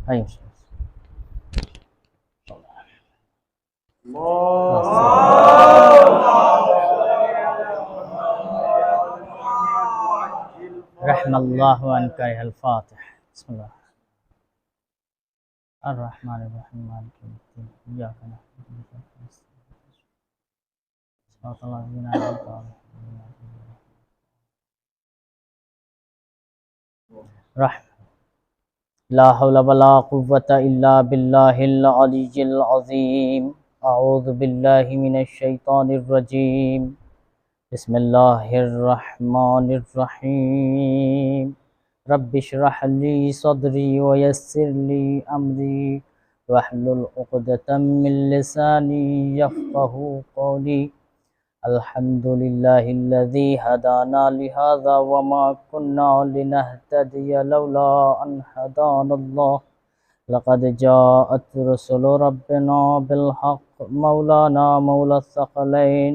आइए। रहमल्लाहु अन्का अल-फातिह। बिस्मिल्लाह अर्रहमानिर्रहीम मालिकि यौमिद्दीन इय्याका नअबुदु व इय्याका नस्तईन सिरातल लज़ीना अनअमता अलैहिम ला हौला वला कुव्वता इल्ला बिल्लाहिल अलिय्यिल अज़ीम। अऊज़ु बिल्लाहि मिनश शैतानिर रजीम। बिस्मिल्लाहिर्रहमानिर्रहीम। रब्बिश्रह ली सदरी व यस्सिर ली अमरी वहलुल उक़दतम मिन लिसानी यफ़क़हू क़ौली। अल्हम्दुलिल्लाहिल्लज़ी हदाना लिहाज़ा व मा कुन्ना लिनहतदिय लौला अन हदानल्लाह। लक़द जाअत रुसुलु रब्बिना बिल हक़्क़ मौलाना मौलस सक़लैन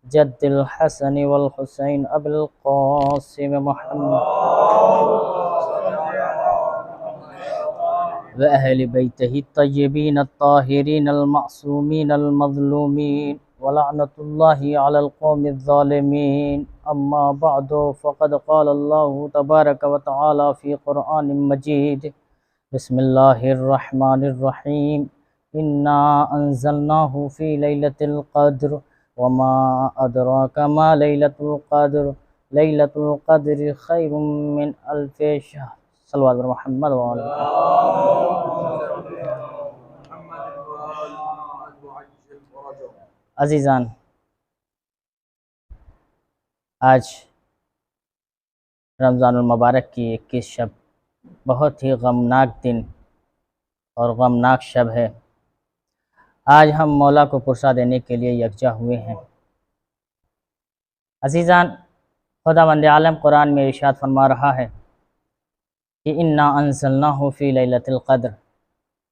जद्दिल हसन वल हुसैन अबुल क़ासिम मुहम्मद व अहले बैतिही तय्यबीन अत्ताहिरीन अल मासूमीन अल मज़लूमीन व लअनतुल्लाहि अलल क़ौमिज़ ज़ालिमीन। अम्मा बअदु फ़क़द क़ाल अल्लाहु तबारक व तआला फ़ी क़ुरआनिम मजीद। बिस्मिल्लाहिर्रहमानिर्रहीम। इन्ना अंज़लनाहु फ़ी लैलतिल क़द्र व मा अदराका मा लैलतुल क़द्र। लैलतुल क़द्रि खैरुम मिन अल्फ़ि शहर। सल्लल्लाहु अलैहि मुहम्मद व आले अज़ीज़ान, आज रमज़ानुल मुबारक की 21 शब बहुत ही गमनाक दिन और गमनाक शब है। आज हम मौला को पुरसा देने के लिए यकजा हुए हैं। अज़ीज़ान, खुदावंद आलम कुरान में इरशाद फरमा रहा है कि इन्ना अंज़लनाहु फ़ी लैलतिल क़द्र,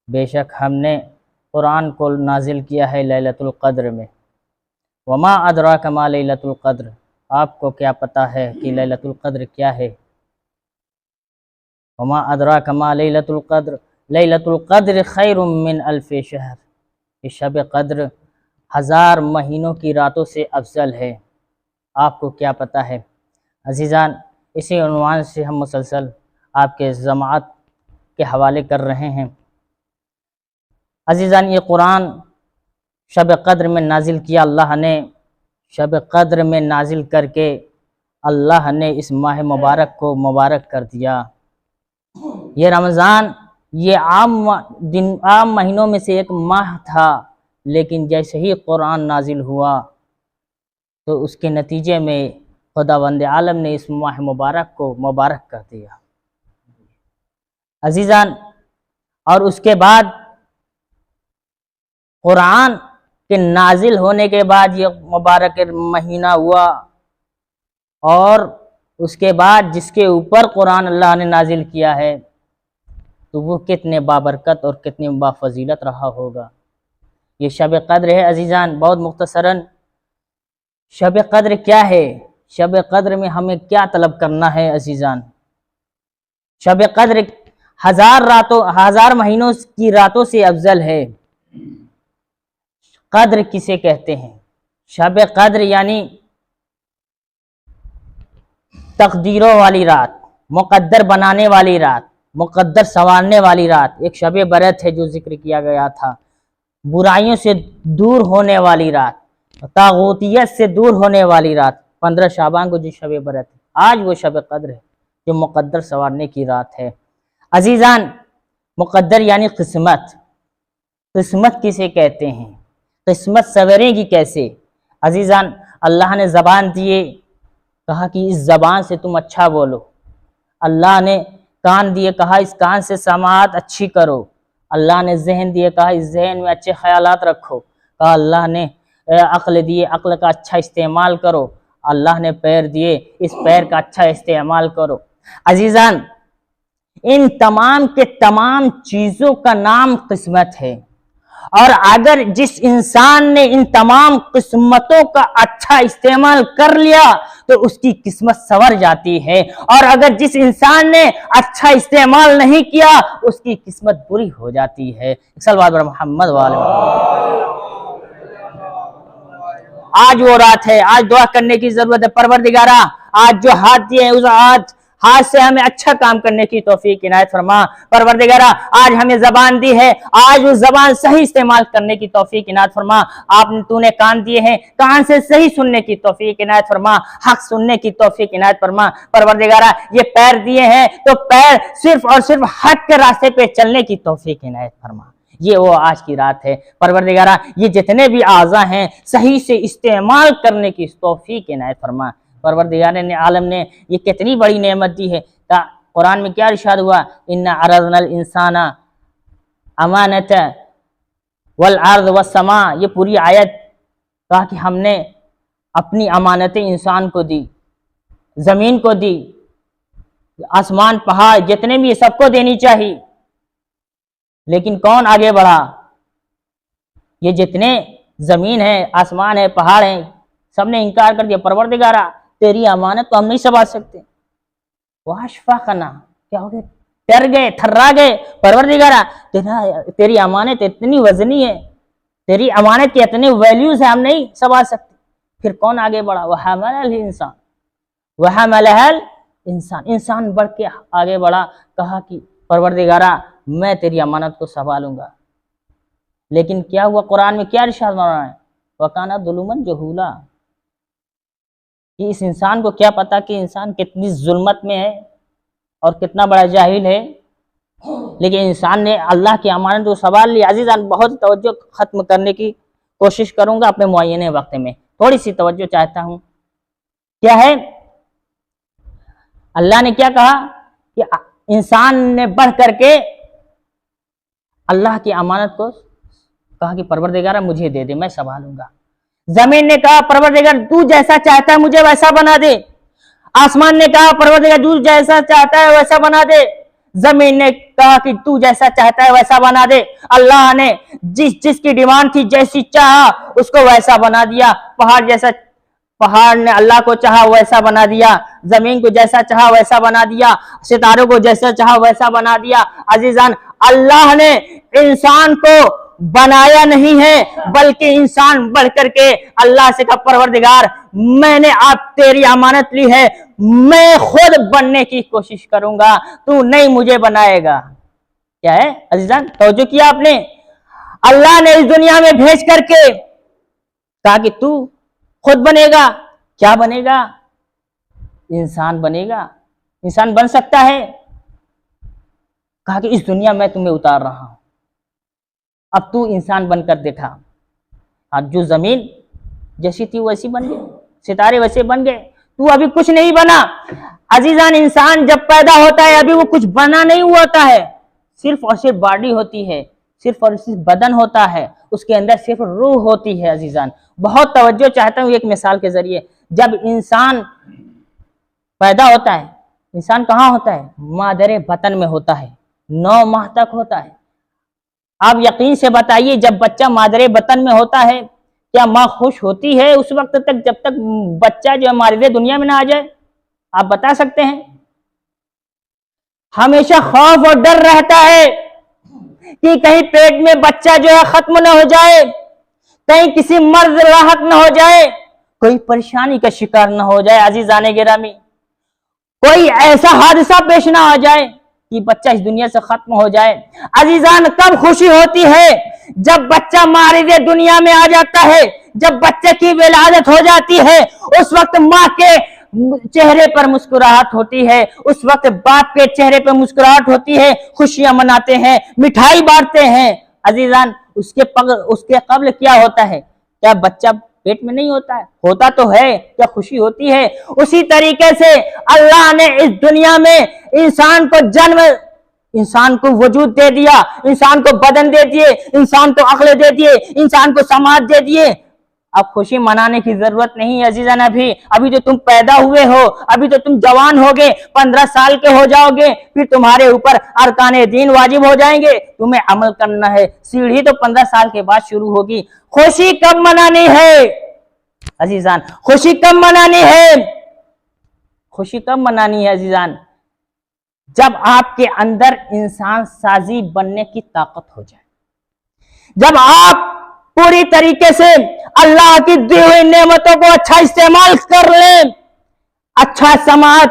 बेशक हमने कुरान को नाजिल किया है लैलतुल क़द्र में। वमा अदराका मा लैलतुल क़द्र, आपको क्या पता है कि लैलतुल क़द्र क्या है। वमा अदराका मा लैलतुल क़द्र। लैलतुल क़द्र खैरुम मिन अल्फ़ि शहर। ये शब क़द्र 1000 महीनों की रातों से अफजल है। आपको क्या पता है। अज़ीज़ान, इसी उन्वान से हम मुसलसल आपके जमात के हवाले कर रहे हैं। अज़ीज़ान, ये कुरान शब क़द्र में नाजिल किया अल्लाह ने। शब क़द्र में नाजिल करके अल्लाह ने इस माह मुबारक को मुबारक कर दिया। ये रमज़ान ये आम महीनों में से एक माह था, लेकिन जैसे ही कुरान नाजिल हुआ तो उसके नतीजे में खुदावंद आलम ने इस माह मुबारक को मुबारक कर दिया। अज़ीज़ान, और उसके बाद कुरान के नाजिल होने के बाद ये मुबारक महीना हुआ, और उसके बाद जिसके ऊपर कुरान अल्लाह ने नाजिल किया है तो वो कितने बाबरकत और कितने बाफजीलत रहा होगा। ये शब क़द्र है। अज़ीज़ान, बहुत मुख्तसरन शब क़द्र क्या है, शब क़द्र में हमें क्या तलब करना है। अज़ीज़ान, शब क़द्र 1000 महीनों की रातों से अफजल है। क़द्र किसे कहते हैं? शब क़द्र यानी तकदीरों वाली रात, मुक़द्दर बनाने वाली रात, मुक़द्दर संवारने वाली रात। एक शब बरत है जो जिक्र किया गया था, बुराइयों से दूर होने वाली रात, तागूतियत से दूर होने वाली रात। 15 शाबान को जो शब बरत है, आज वो शब क़द्र है जो मुक़द्दर संवारने की रात है। अज़ीज़ान, मुक़द्दर यानी किस्मत। किस्मत किसे कहते हैं? किस्मत सवरेगी कैसे? अज़ीज़ान, अल्लाह ने ज़बान दिए, कहा कि इस ज़बान से तुम अच्छा बोलो। अल्लाह ने कान दिए, कहा इस कान से समाअत अच्छी करो। अल्लाह ने जहन दिए, कहा इस जहन में अच्छे ख्यालात रखो। कहा अल्लाह ने अक्ल दिए, अक्ल का अच्छा इस्तेमाल करो। अल्लाह ने पैर दिए, इस पैर का अच्छा इस्तेमाल करो। अज़ीज़ान, इन तमाम के तमाम चीज़ों का नाम किस्मत है। और अगर जिस इंसान ने इन तमाम किस्मतों का अच्छा इस्तेमाल कर लिया तो उसकी किस्मत संवर जाती है, और अगर जिस इंसान ने अच्छा इस्तेमाल नहीं किया उसकी किस्मत बुरी हो जाती है। सल्लल्लाहु अलैहि मोहम्मद वाले। आज वो रात है, आज दुआ करने की जरूरत है। परवरदिगारा, आज जो हाथ दिए उस हाथ से हमें अच्छा काम करने की तौफीक इनायत फरमा। परवरदिगारा, आज हमें जबान दी है, आज उस जबान सही इस्तेमाल करने की तौफीक इनायत फरमा। आपने तूने कान दिए हैं, कान से सही सुनने की तौफीक इनायत फरमा, हक सुनने की तौफीक इनायत फरमा। परवरदिगारा, ये पैर दिए हैं तो पैर सिर्फ और सिर्फ हक के रास्ते पे चलने की तौफीक इनायत फरमा। ये वो आज की रात है। परवरदिगारा, ये जितने भी आज़ा हैं सही से इस्तेमाल करने की तौफीक इनायत फरमा। परवरदिगार ने आलम ने ये कितनी बड़ी नेमत दी है। कुरान में क्या इरशाद हुआ, इन्ना अरज़नल इंसाना अमानत वल अर्ज़ वस्समा। ये पूरी आयत कहा कि हमने अपनी अमानतें इंसान को दी, जमीन को दी, आसमान पहाड़ जितने भी सबको देनी चाहिए, लेकिन कौन आगे बढ़ा? ये जितने जमीन है, आसमान है, पहाड़ है, सबने इनकार कर दिया। परवरदिगारा, तेरी अमानत तो हम नहीं संभाल सकते। वाशफाकना, क्या हो गए? डर गए, थर्रा गए। परवरदिगारा, तेरी अमानत इतनी वजनी है, तेरी अमानत की इतनी वैल्यूज है, हम नहीं संभाल सकते। फिर कौन आगे बढ़ा? वह मलहल इंसान, वह मलहल इंसान, इंसान बढ़ के आगे बढ़ा, कहा कि परवरदिगारा, मैं तेरी अमानत को संभालूंगा। लेकिन क्या हुआ? कुरान में क्या इरशाद हो रहा है, वकाना जुलुमन जहूला, कि इस इंसान को क्या पता कि इंसान कितनी जुल्मत में है और कितना बड़ा जाहिल है। लेकिन इंसान ने अल्लाह की अमानत को संभाल लिया। अजीजान, बहुत तवज्जो खत्म करने की कोशिश करूंगा अपने मुअय्यने वक्त में, थोड़ी सी तवज्जो चाहता हूं। क्या है? अल्लाह ने क्या कहा कि इंसान ने बढ़ करके अल्लाह की अमानत को कहा कि परवरदिगार मुझे दे दे, मैं संभालूंगा। जमीन ने कहा परवरदिगार तू जैसा चाहता है मुझे वैसा बना दे। आसमान ने कहा परवरदिगार तू जैसा चाहता है वैसा बना दे। जमीन ने कहा कि तू जैसा चाहता है वैसा बना दे। अल्लाह ने जिसकी डिमांड थी, जैसी चाहा उसको वैसा बना दिया। पहाड़ ने अल्लाह को चाहा वैसा बना दिया, जमीन को जैसा चाहा वैसा बना दिया, सितारों को जैसा चाहा वैसा बना दिया। अजीजान, अल्लाह ने इंसान को बनाया नहीं है, बल्कि इंसान बढ़ करके अल्लाह से कहा परवरदिगार, मैंने आप तेरी अमानत ली है, मैं खुद बनने की कोशिश करूंगा, तू नहीं मुझे बनाएगा। क्या है अजीजान, तवज्जो किया आपने? अल्लाह ने इस दुनिया में भेज करके कहा कि तू खुद बनेगा। क्या बनेगा? इंसान बनेगा। इंसान बन सकता है? कहा कि इस दुनिया में तुम्हें उतार रहा हूं, अब तू इंसान बनकर देखा। आज जो जमीन जैसी थी वैसी बन गई, सितारे वैसे बन गए, तू अभी कुछ नहीं बना। अजीजान, इंसान जब पैदा होता है अभी वो कुछ बना नहीं होता है, सिर्फ और सिर्फ बॉडी होती है, सिर्फ और सिर्फ बदन होता है, उसके अंदर सिर्फ रूह होती है। अजीजान, बहुत तवज्जो चाहता हूं एक मिसाल के जरिए। जब इंसान पैदा होता है, इंसान कहाँ होता है? मादरे बतन में होता है, 9 माह तक होता है। आप यकीन से बताइए, जब बच्चा मादरे बतन में होता है, क्या माँ खुश होती है उस वक्त तक जब तक बच्चा जो है मादरे दुनिया में ना आ जाए? आप बता सकते हैं? हमेशा खौफ और डर रहता है कि कहीं पेट में बच्चा जो है खत्म ना हो जाए, कहीं किसी मर्ज लाहक ना हो जाए, कोई परेशानी का शिकार ना हो जाए। अजीजान गिरामी, कोई ऐसा हादसा पेश ना आ जाए कि बच्चा इस दुनिया से खत्म हो जाए। अजीजान, कब खुशी होती है? जब बच्चा मारिदे दुनिया में आ जाता है, जब बच्चे की विलादत हो जाती है, उस वक्त माँ के चेहरे पर मुस्कुराहट होती है, उस वक्त बाप के चेहरे पर मुस्कुराहट होती है, खुशियां मनाते हैं, मिठाई बांटते हैं। अजीजान, उसके कब्ल क्या होता है? क्या बच्चा पेट में नहीं होता है? होता तो है। क्या खुशी होती है? उसी तरीके से अल्लाह ने इस दुनिया में इंसान को जन्म, इंसान को वजूद दे दिया, इंसान को बदन दे दिए, इंसान को अक्ल दे दिए, इंसान को समाज दे दिए। अब खुशी मनाने की जरूरत नहीं है अजीजान। अभी तो तुम पैदा हुए हो, अभी तो तुम जवान होगे, 15 साल के हो जाओगे, फिर तुम्हारे ऊपर अरकाने दीन वाजिब हो जाएंगे, तुम्हें अमल करना है। सीढ़ी तो 15 साल के बाद शुरू होगी। खुशी कब मनानी है अजीजान? खुशी कब मनानी है? खुशी कब मनानी है अजीजान? जब आपके अंदर इंसान साजी बनने की ताकत हो जाए, जब आप पूरी तरीके से अल्लाह की दी हुई नेमतों को अच्छा इस्तेमाल कर लें, अच्छा समाज,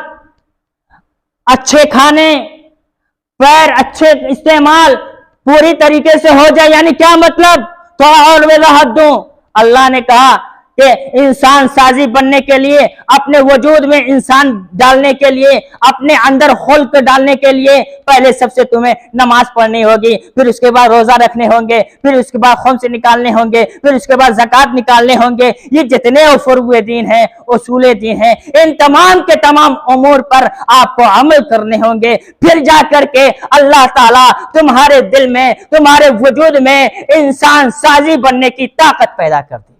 अच्छे खाने, पैर अच्छे इस्तेमाल पूरी तरीके से हो जाए। यानी क्या मतलब? थोड़ा और वजाहत दूं। अल्लाह ने कहा कि इंसान साजी बनने के लिए, अपने वजूद में इंसान डालने के लिए, अपने अंदर खुल्क डालने के लिए पहले सबसे तुम्हें नमाज पढ़नी होगी, फिर उसके बाद रोजा रखने होंगे, फिर उसके बाद खुम्स निकालने होंगे, फिर उसके बाद ज़कात निकालने होंगे। ये जितने फुरूए दीन हैं, उसूले दीन हैं, इन तमाम के तमाम उमूर पर आपको अमल करने होंगे। फिर जा करके अल्लाह ताला तुम्हारे दिल में, तुम्हारे वजूद में इंसान साजी बनने की ताकत पैदा कर दी।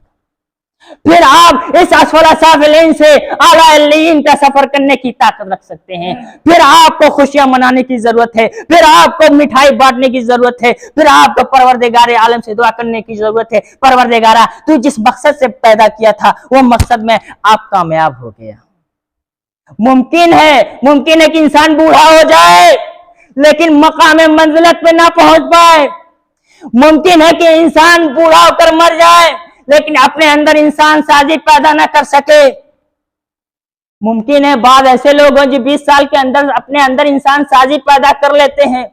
फिर आप इस असफला साफिलीन से आला इल्लीन का सफर करने की ताकत रख सकते हैं। फिर आपको खुशियां मनाने की जरूरत है, फिर आपको मिठाई बांटने की जरूरत है, फिर आपको परवरदिगार आलम से दुआ करने की जरूरत है, परवरदिगारा तू जिस मकसद से पैदा किया था वो मकसद में आप कामयाब हो गया। मुमकिन है कि इंसान बूढ़ा हो जाए लेकिन मकाम मंजिलत पे ना पहुंच पाए। मुमकिन है कि इंसान बूढ़ा होकर मर जाए लेकिन अपने अंदर इंसान साजिद पैदा ना कर सके। मुमकिन है बाद ऐसे लोग हैं जो 20 साल के अंदर अपने अंदर इंसान साजिद पैदा कर लेते हैं,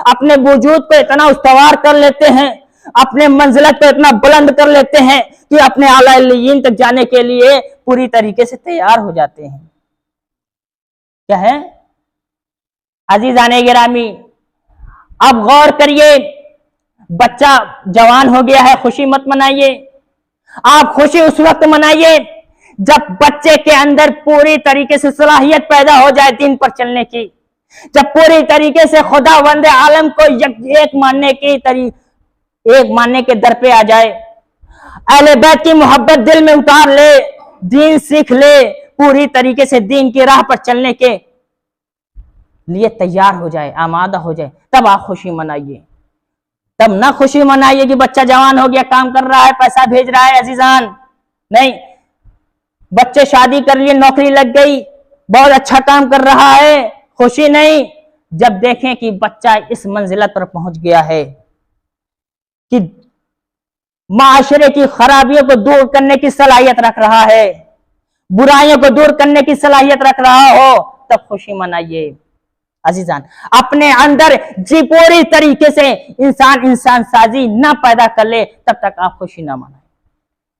अपने वजूद को इतना उस्तवार कर लेते हैं, अपने मंजिलत को इतना बुलंद कर लेते हैं कि अपने आला इल्लीयीन तक जाने के लिए पूरी तरीके से तैयार हो जाते हैं। क्या है अजीजाने गिरामी, अब गौर करिए, बच्चा जवान हो गया है, खुशी मत मनाइए। आप खुशी उस वक्त मनाइए जब बच्चे के अंदर पूरी तरीके से सलाहियत पैदा हो जाए दीन पर चलने की, जब पूरी तरीके से खुदावंद आलम को एक मानने के दर पे आ जाए, अहले बैत की मोहब्बत दिल में उतार ले, दीन सीख ले, पूरी तरीके से दीन की राह पर चलने के लिए तैयार हो जाए, आमादा हो जाए, तब आप खुशी मनाइए। तब ना खुशी मनाइए कि बच्चा जवान हो गया, काम कर रहा है, पैसा भेज रहा है। अजीजान नहीं, बच्चे शादी कर लिए, नौकरी लग गई, बहुत अच्छा काम कर रहा है, खुशी नहीं। जब देखें कि बच्चा इस मंजिलत पर पहुंच गया है कि माशरे की खराबियों को दूर करने की सलाहियत रख रहा है, बुराइयों को दूर करने की सलाहियत रख रहा हो, तब खुशी मनाइए। अजीजान अपने अंदर जी पूरी तरीके से इंसान साजी ना पैदा कर ले तब तक आप खुशी ना मनाए।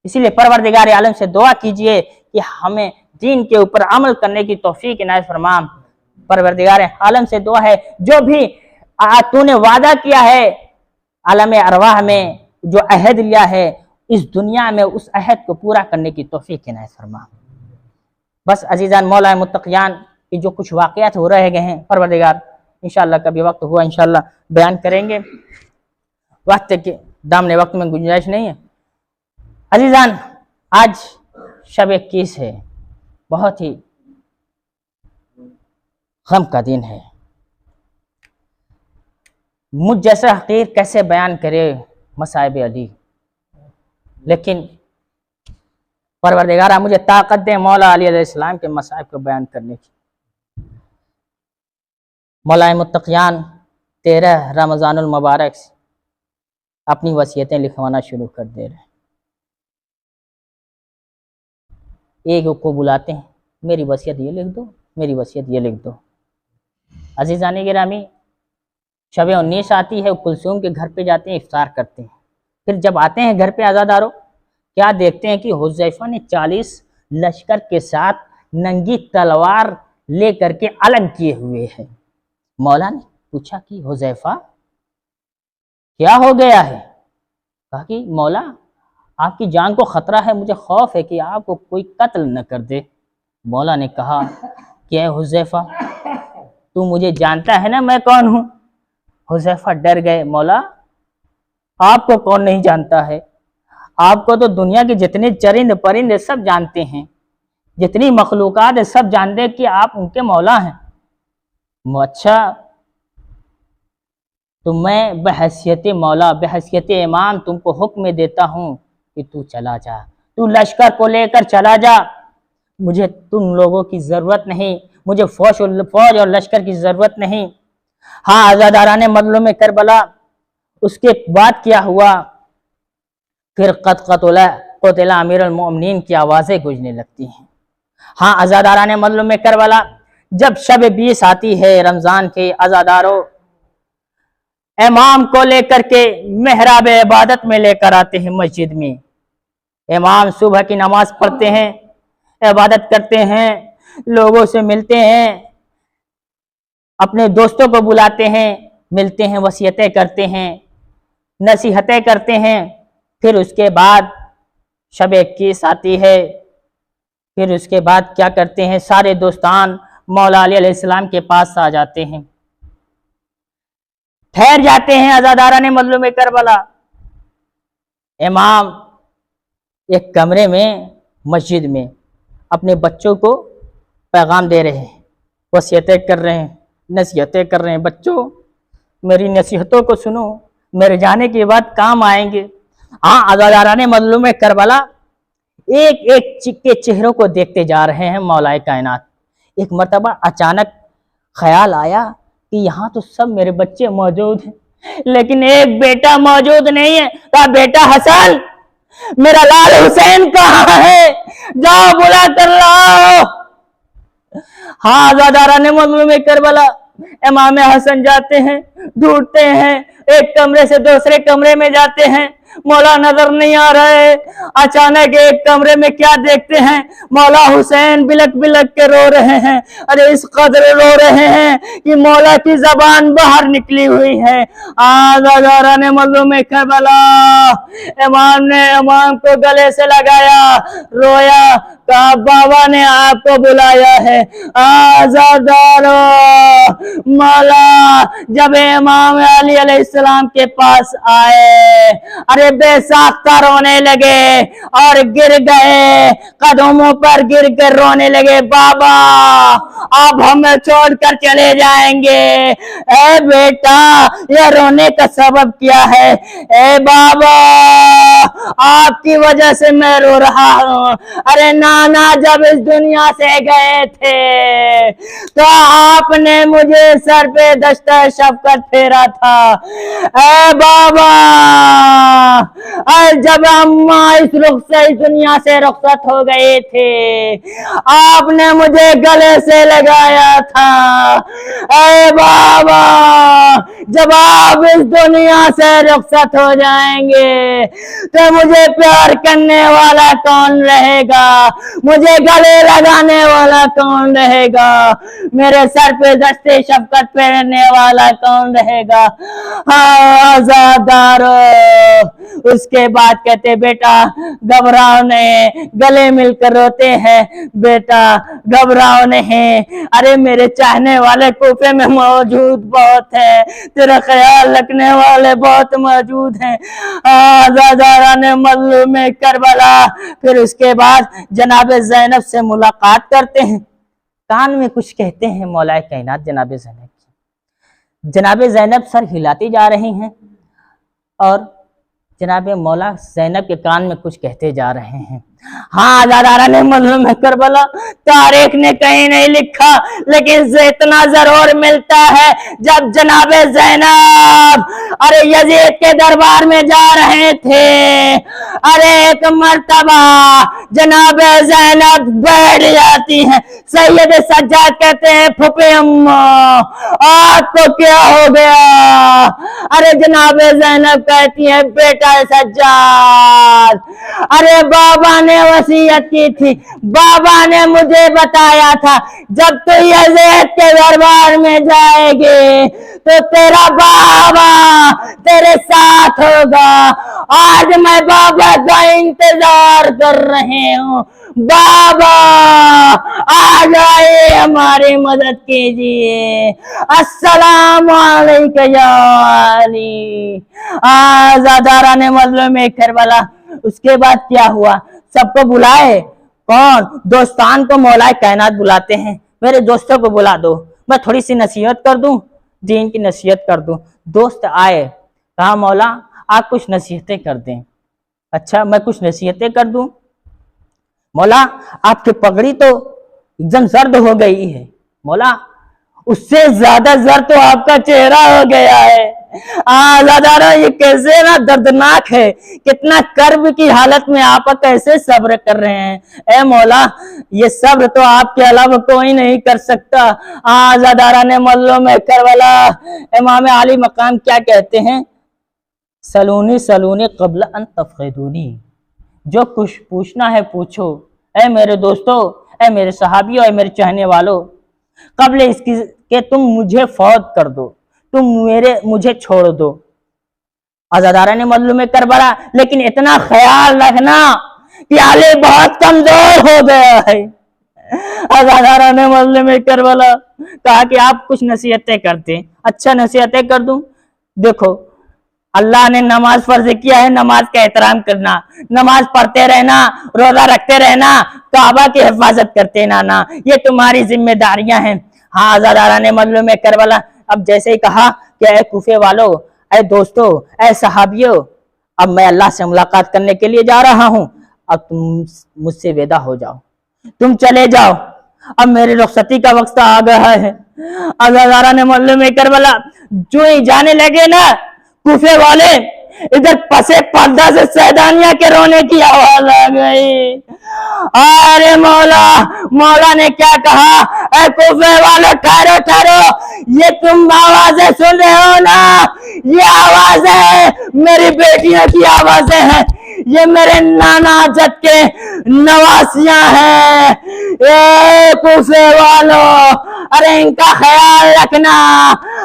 इसीलिए परवरदिगार आलम से दुआ कीजिए कि हमें दीन के ऊपर अमल करने की तौफीक इनायत फरमा। परवरदिगार आलम से दुआ है जो भी तूने वादा किया है आलम अरवाह में, जो अहद लिया है इस दुनिया में, उस अहद को पूरा करने की तौफीक इनायत फरमा। बस अजीजान मौला मुत्तकियान कि जो कुछ वाक़यात हो रहे गए हैं परवरदिगार इंशाअल्लाह कभी वक्त हुआ इंशाअल्लाह बयान करेंगे। वक्त के दामने वक्त में गुंजाइश नहीं है। अजीजान आज शब 21 है, बहुत ही गम का दिन है। मुझ जैसा हकीर कैसे बयान करे मसाइब अली, लेकिन परवरदिगारा मुझे ताकत दे मौला अली अलैहिस्सलाम के मसाइब को बयान करने की। मौलाए मुत्तकियान 13 रमज़ानुल मुबारक अपनी वसीयतें लिखवाना शुरू कर दे रहे हैं। एक को बुलाते हैं, मेरी वसीयत ये लिख दो, मेरी वसीयत ये लिख दो। अजीज़ान गिरामी, शब 19 आती है, कुलसूम के घर पे जाते हैं, इफ्तार करते हैं। फिर जब आते हैं घर पे आज़ादारों, क्या देखते हैं कि हुज़ैफा ने 40 लश्कर के साथ नंगी तलवार लेकर के अलग किए हुए हैं। मौला ने पूछा कि हुज़ैफा क्या हो गया है? कहा कि मौला आपकी जान को खतरा है, मुझे खौफ है कि आपको कोई कत्ल न कर दे। मौला ने कहा क्या हुज़ैफा, तू मुझे जानता है ना मैं कौन हूँ? हुज़ैफा डर गए, मौला आपको कौन नहीं जानता है, आपको तो दुनिया के जितने चरिंद परिंद सब जानते हैं, जितनी मखलूकात है सब जानते हैं कि आप उनके मौला हैं। अच्छा, तो मैं बहैसियत मौला, बहैसियत इमाम तुमको हुक्म देता हूँ कि तू चला जा, तू लश्कर को लेकर चला जा। मुझे तुम लोगों की जरूरत नहीं, मुझे फौज और लश्कर की जरूरत नहीं। हाँ, आज़ादाराने मजलूम करबला, उसके बाद क्या हुआ? फिर क़ुतिला अमीरुल मोमिनीन की आवाज़ें गूंजने लगती हैं। हाँ, आज़ादाराने मजलूम करबला, जब शब 20 आती है रमज़ान के, आज़ादारों इमाम को लेकर के मेहराब इबादत में लेकर आते हैं मस्जिद में। इमाम सुबह की नमाज पढ़ते हैं, इबादत करते हैं, लोगों से मिलते हैं, अपने दोस्तों को बुलाते हैं, मिलते हैं, वसीयतें करते हैं, नसीहतें करते हैं। फिर उसके बाद शब 21 आती है। फिर उसके बाद क्या करते हैं? सारे दोस्तान मौला अली अलैहिस्सलाम के पास आ जाते हैं, ठहर जाते हैं। आज़ादाराने मजलूम करबला, इमाम एक कमरे में मस्जिद में अपने बच्चों को पैगाम दे रहे हैं, वसीयतें कर रहे हैं, नसीहतें कर रहे हैं। बच्चों, मेरी नसीहतों को सुनो, मेरे जाने के बाद काम आएंगे। हाँ, आज़ादाराने मजलूम करबला एक एक के चेहरों को देखते जा रहे हैं मौलाए कायनात। एक मर्तबा अचानक ख्याल आया कि यहाँ तो सब मेरे बच्चे मौजूद हैं, लेकिन एक बेटा मौजूद नहीं है। कहा, बेटा हसन, मेरा लाल हुसैन कहाँ है? जाओ बुला कर लाओ। हाँ, आज़ादाराने मजलूम करबला, इमाम हसन जाते हैं, ढूंढते हैं, एक कमरे से दूसरे कमरे में जाते हैं, मौला नजर नहीं आ रहे। अचानक एक कमरे में क्या देखते हैं? मौला हुसैन बिलक बिलक के रो रहे हैं। अरे इस कदर रो रहे हैं कि मौला की जबान बाहर निकली हुई है। आज़ादाराने मजलूम करबला, इमाम को गले से लगाया, रोया, कहा, बाबा ने आपको बुलाया है। आज़ादारो, मौला जब इमाम अली अलैहिस्सलाम के पास आए, अरे बेसाख्ता रोने लगे और गिर गए, कदमों पर गिर कर रोने लगे। बाबा, आप हमें छोड़कर चले जाएंगे? ए बेटा, ये रोने का सबब क्या है? ए बाबा, आपकी वजह से मैं रो रहा हूँ। अरे नाना जब इस दुनिया से गए थे तो आपने मुझे सर पे दस्ता शफकत फेरा था। ए बाबा, जब अम्मा इस दुनिया से रुखसत हो गए थे, आपने मुझे गले से लगाया था। ए बाबा, जब आप इस दुनिया से रुखसत हो जाएंगे तो मुझे प्यार करने वाला कौन रहेगा? मुझे गले लगाने वाला कौन रहेगा? मेरे सर पे दस्ते शफकत फेरने वाला कौन रहेगा? आज़ादारो, उसके बाद कहते, बेटा घबराओ नहीं, गले मिलकर रोते हैं, बेटा घबराओ नहीं। अरे मेरे चाहने वाले कूफे में मौजूद बहुत है, तेरा ख्याल रखने वाले बहुत मौजूद हैं। आज़ादाराने मजलूम करबला, फिर उसके बाद जनाब ज़ैनब से मुलाकात करते हैं, कान में कुछ कहते हैं मौलाए कायनात जनाब ज़ैनब की। जनाब ज़ैनब सर हिलाती जा रही हैं और जनाब मौला ज़ैनब के कान में कुछ कहते जा रहे हैं। हाँ, आज़ादाराने मजलूम करबला, तारीख ने कहीं नहीं लिखा, लेकिन इतना जरूर मिलता है, जब जनाब ज़ैनब अरे यजीद के दरबार में जा रहे थे, अरे एक मर्तबा जनाब ज़ैनब बैठ जाती हैं। सैयद सज्जाद कहते हैं, फुफे अम्मा आपको क्या हो गया? अरे जनाब ज़ैनब कहती है, बेटा सज्जाद, अरे बाबा ने वसीयत की थी, बाबा ने मुझे बताया था, जब तू यजीद के दरबार में जाएगी तो तेरा बाबा तेरे साथ होगा। आज मैं बाबा का इंतजार कर रही हूँ। बाबा आ जाए, हमारी मदद कीजिए। अस्सलाम वालेकुम या अली। आज़ादाराने मजलूम करबला, उसके बाद क्या हुआ, सबको बुलाए, कौन, दोस्तान को मौलाए कायनात बुलाते हैं, मेरे दोस्तों को बुला दो, मैं थोड़ी सी नसीहत कर दूं, दीन की नसीहत कर दूं। दोस्त आए, कहा मौला आप कुछ नसीहतें कर दें। अच्छा मैं कुछ नसीहतें कर दूं? मौला आपकी पगड़ी तो एकदम जर्द हो गई है। मौला उससे ज्यादा जर्द तो आपका चेहरा हो गया है। आजादारा ये कैसे ना दर्दनाक है, कितना कर्ब की हालत में आप कैसे सब्र कर रहे हैं। ए मौला ये सब्र तो आपके अलावा कोई नहीं कर सकता। आजादारा ने मल्लो में करबला इमाम आली मकाम क्या कहते हैं, सलूनी सलूनी कबल अन तफखिदूनी, जो कुछ पूछना है पूछो ऐ मेरे दोस्तों, ऐ मेरे सहाबियों, ऐ मेरे चाहने वालों, कबल इसकी के तुम मुझे फौत कर दो, तुम मुझे छोड़ दो। आजादारा ने मल्लू में करबला, लेकिन इतना ख्याल रखना कि आले बहुत कमजोर हो गया है। आजादारा ने मल्लू में करबला कहा कि आप कुछ नसीहतें करते। अच्छा नसीहतें कर दूं? देखो अल्लाह ने नमाज फर्ज किया है, नमाज का एहतराम करना, नमाज पढ़ते रहना, रोजा रखते रहना, काबा की हिफाजत करते रहना, ये तुम्हारी जिम्मेदारियां हैं। हाँ आजादारा ने मल्लू में करबला अब जैसे ही कहा कि ऐ कूफे वालों, ऐ दोस्तों, ऐ सहाबियों, अब मैं अल्लाह से मुलाकात करने के लिए जा रहा हूं, अब तुम मुझसे विदा हो जाओ, तुम चले जाओ, अब मेरी रुखसती का वक्त आ गया है। आजादारा ने मल्लू में करबला जो ही जाने लगे ना, कूफे वाले इधर पसे पर्दा से सैदानिया के रोने की आवाज आ गई। अरे मौला, मौला ने क्या कहा, ऐ कूफे वाले ठहरो ठहरो, ये तुम आवाजें सुन रहे हो ना, ये आवाजें मेरी बेटियों की आवाजें हैं, ये मेरे नाना जद के नवासियां हैं। ए कूफे वालों, अरे इनका ख्याल रखना,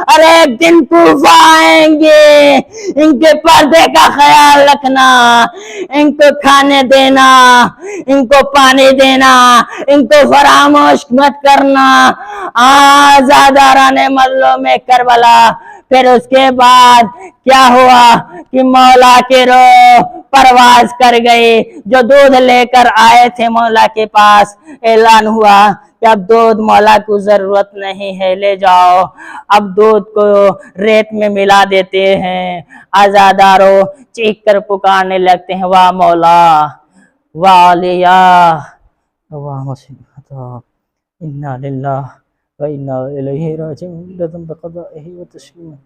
अरे एक दिन कूफा आएंगे, इनके पर्दे का ख्याल रखना, इनको खाने देना, इनको पानी देना, इनको फरामोश मत करना। आजादारा ने मल्लों में करबला। फिर उसके बाद क्या हुआ कि मौला के रोह परवाज कर गए, जो दूध लेकर आए थे मौला के पास, ऐलान हुआ कि अब दूध मौला को जरूरत नहीं है, ले जाओ। अब दूध को रेत में मिला देते हैं। आजादारों चीख कर पुकारने लगते हैं, वाह मौला, वाह अलिया, वाह मुसीबत, इन्ना लिल्लाह व इन्ना इलैहि राजिऊन, रज़म बक़ज़ाइहि व तस्लीम।